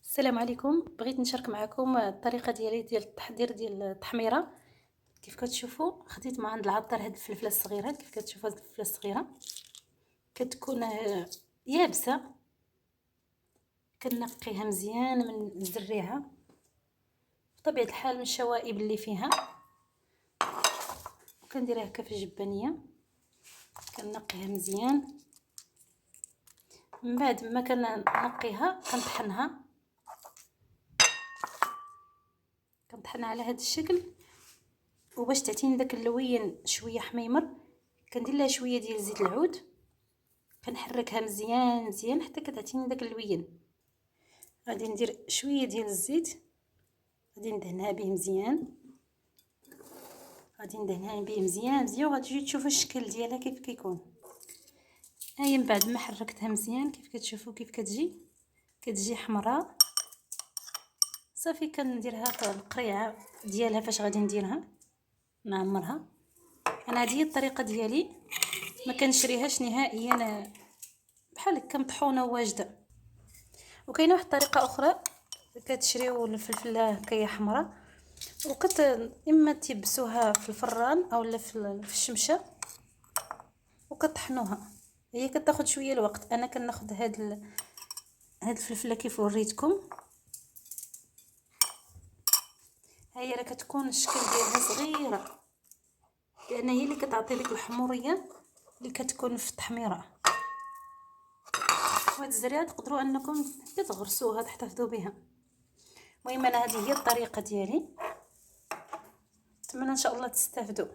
السلام عليكم. بغيت نشارك معكم الطريقه ديالي ديال التحضير ديال التحميره. كيف كتشوفوا خديت مع عند العطار هاد الفلفله الصغيره. كيف كتشوفوا هاد الفلفله الصغيره كتكون يابسه، كنقيها مزيان من الزريعه بطبيعه الحال من الشوائب اللي فيها، وكنديرها هكا في الجبانيه، كنقيها مزيان. من بعد ما كنقيها كنطحنها على هذا الشكل، وباش تعطيني داك اللوين شويه حميمر كندير لها شويه ديال زيت العود، كنحركها مزيان مزيان حتى كتعطيني داك اللوين. غادي ندير شويه ديال الزيت، غادي ندهنها به مزيان، وغادي تشوفوا الشكل ديالها كيف كيكون. هاهي من بعد ما حركتها مزيان كيف كتشوفوا كيف كتجي حمراء. صافي كنديرها في القريعه ديالها. فاش غادي نديرها نعمرها، انا هذه هي الطريقه ديالي، ما كنشريهاش نهائيا بحال هكا مطحونه واجده. وكاينه واحد الطريقه اخرى، كتشريو الفلفله هكايا حمراء اما تيبسوها في الفران اولا في الشمشه وكطحنوها، هي كتاخذ شويه الوقت. انا كناخذ هاد الفلفله كيف وريتكم، هي راه كتكون الشكل ديالها صغيره، لان هي اللي كتعطي ديك الحموريه اللي كتكون في التحميره. وهاد الزريعه تقدروا انكم تغرسوها تحتفظوا بها. المهم انا هذه هي الطريقه ديالي، نتمنى ان شاء الله تستافدوا.